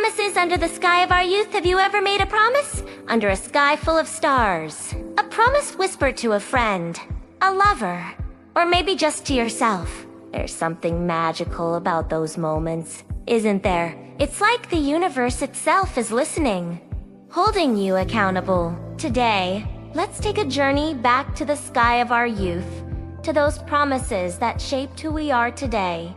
promises under the sky of our youth. Have you ever made a promise? Under a sky full of stars. A promise whispered to a friend, a lover, or maybe just to yourself. There's something magical about those moments, isn't there? It's like the universe itself is listening, holding you accountable. Today, let's take a journey back to the sky of our youth, to those promises that shaped who we are today.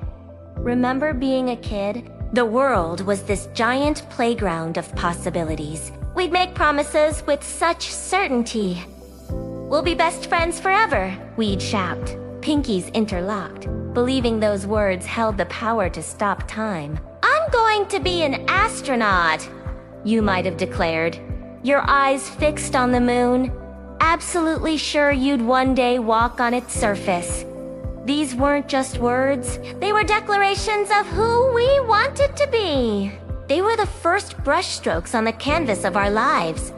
Remember being a kid? The world was this giant playground of possibilities. We'd make promises with such certainty. We'll be best friends forever, we'd shout, pinkies interlocked, believing those words held the power to stop time. I'm going to be an astronaut, you might have declared, your eyes fixed on the moon, absolutely sure you'd one day walk on its surface. These weren't just words, they were declarations of who we wanted to be. They were the first brushstrokes on the canvas of our lives.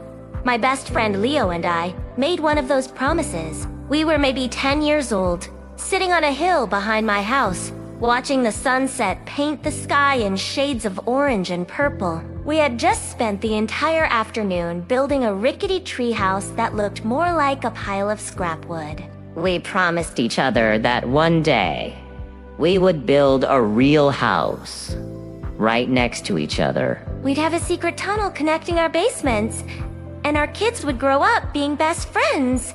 My best friend Leo and I made one of those promises. We were maybe 10 years old, sitting on a hill behind my house, watching the sunset paint the sky in shades of orange and purple. We had just spent the entire afternoon building a rickety treehouse that looked more like a pile of scrap wood. We promised each other that one day, we would build a real house, right next to each other. We'd have a secret tunnel connecting our basements, and our kids would grow up being best friends,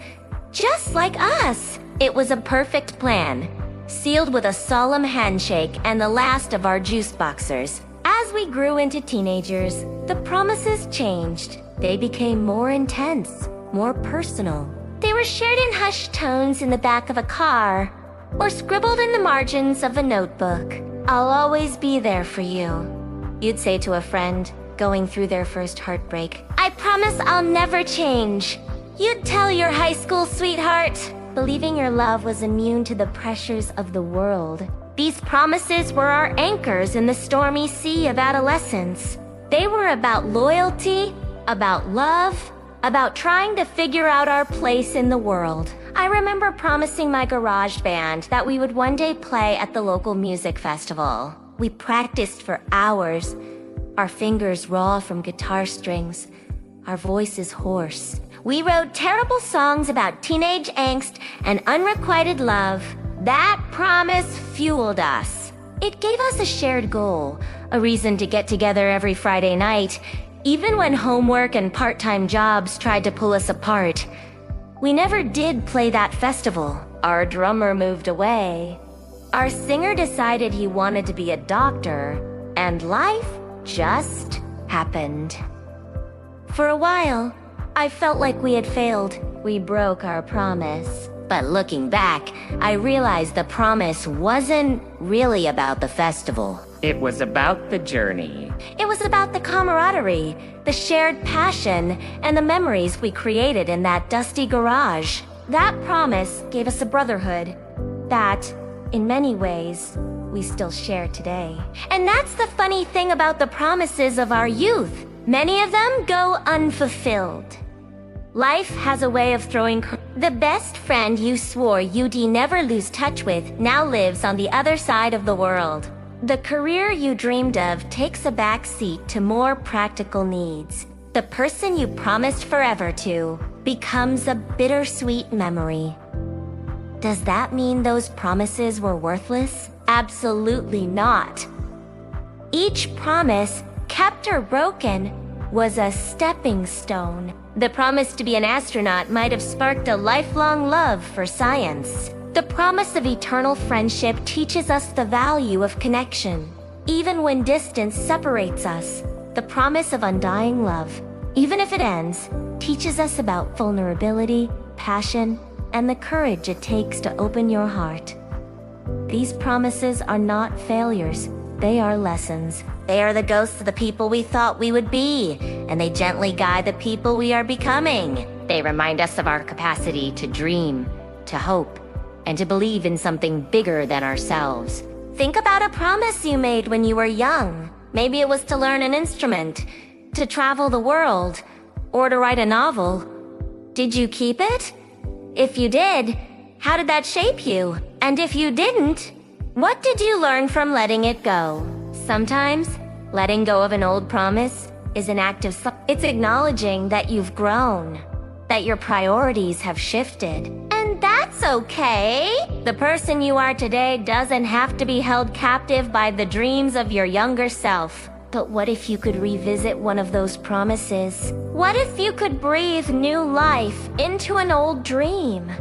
just like us. It was a perfect plan, sealed with a solemn handshake and the last of our juice boxers. As we grew into teenagers, the promises changed. They became more intense, more personal. They were shared in hushed tones in the back of a car, or scribbled in the margins of a notebook. I'll always be there for you, you'd say to a friend going through their first heartbreak. I promise I'll never change, you'd tell your high school sweetheart, believing your love was immune to the pressures of the world. These promises were our anchors in the stormy sea of adolescence. They were about loyalty, about love, about trying to figure out our place in the world. I remember promising my garage band that we would one day play at the local music festival. We practiced for hours, our fingers raw from guitar strings, our voices hoarse. We wrote terrible songs about teenage angst and unrequited love. That promise fueled us. It gave us a shared goal, a reason to get together every Friday night, even when homework and part-time jobs tried to pull us apart. We never did play that festival. Our drummer moved away. Our singer decided he wanted to be a doctor, and life just happened. For a while, I felt like we had failed. We broke our promise. But looking back, I realized the promise wasn't really about the festival. It was about the journey. It was about the camaraderie, the shared passion, and the memories we created in that dusty garage. That promise gave us a brotherhood that, in many ways, we still share today. And that's the funny thing about the promises of our youth. Many of them go unfulfilled. Life has a way of throwing the best friend you swore you'd never lose touch with now lives on the other side of the world. The career you dreamed of takes a back seat to more practical needs. The person you promised forever to becomes a bittersweet memory. Does that mean those promises were worthless? Absolutely not. Each promise, kept or broken, was a stepping stone. The promise to be an astronaut might have sparked a lifelong love for science. The promise of eternal friendship teaches us the value of connection. Even when distance separates us, the promise of undying love, even if it ends, teaches us about vulnerability, passion, and the courage it takes to open your heart. These promises are not failures, they are lessons. They are the ghosts of the people we thought we would be, and they gently guide the people we are becoming. They remind us of our capacity to dream, to hope, and to believe in something bigger than ourselves. Think about a promise you made when you were young. Maybe it was to learn an instrument, to travel the world, or to write a novel. Did you keep it? If you did, how did that shape you? And if you didn't, what did you learn from letting it go? Sometimes, Letting go of an old promise is an act of it's acknowledging that you've grown, that your priorities have shifted. And that's okay. The person you are today doesn't have to be held captive by the dreams of your younger self. But what if you could revisit one of those promises? What if you could breathe new life into an old dream?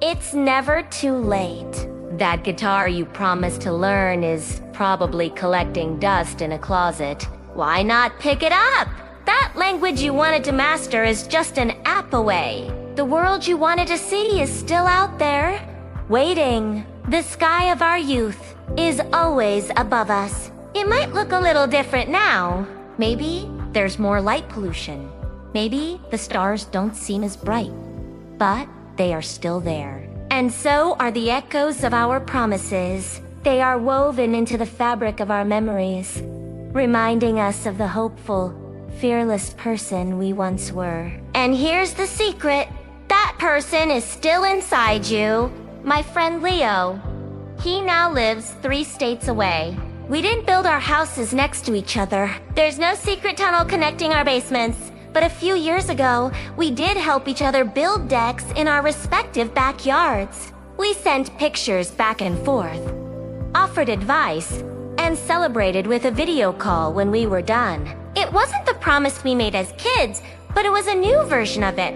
It's never too late. That guitar you promised to learn is probably collecting dust in a closet. Why not pick it up? That language you wanted to master is just an app away. The world you wanted to see is still out there, waiting. The sky of our youth is always above us. It might look a little different now. Maybe there's more light pollution. Maybe the stars don't seem as bright. But they are still there. And so are the echoes of our promises. They are woven into the fabric of our memories, reminding us of the hopeful, fearless person we once were. And here's the secret. That person is still inside you. My friend Leo. He now lives 3 states away. We didn't build our houses next to each other. There's no secret tunnel connecting our basements. But a few years ago, we did help each other build decks in our respective backyards. We sent pictures back and forth, offered advice, and celebrated with a video call when we were done. It wasn't the promise we made as kids, but it was a new version of it,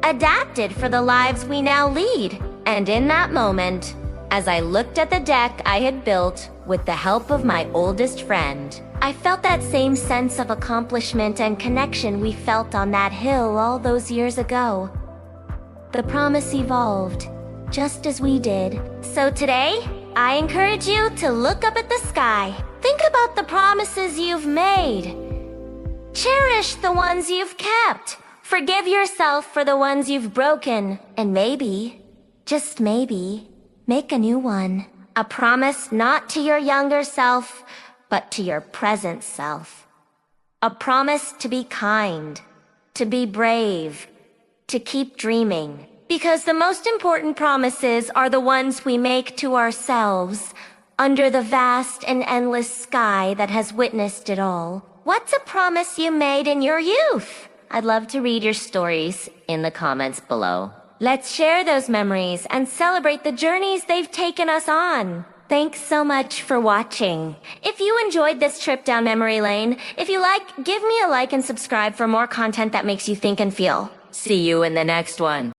adapted for the lives we now lead. And in that moment, as I looked at the deck I had built with the help of my oldest friend, I felt that same sense of accomplishment and connection we felt on that hill all those years ago. The promise evolved, just as we did. So today, I encourage you to look up at the sky. Think about the promises you've made. Cherish the ones you've kept. Forgive yourself for the ones you've broken. And maybe, just maybe, make a new one. A promise not to your younger self, but to your present self. A promise to be kind, to be brave, to keep dreaming. Because the most important promises are the ones we make to ourselves, under the vast and endless sky that has witnessed it all. What's a promise you made in your youth? I'd love to read your stories in the comments below. Let's share those memories and celebrate the journeys they've taken us on. Thanks so much for watching. If you enjoyed this trip down memory lane, if you like, give me a like and subscribe for more content that makes you think and feel. See you in the next one.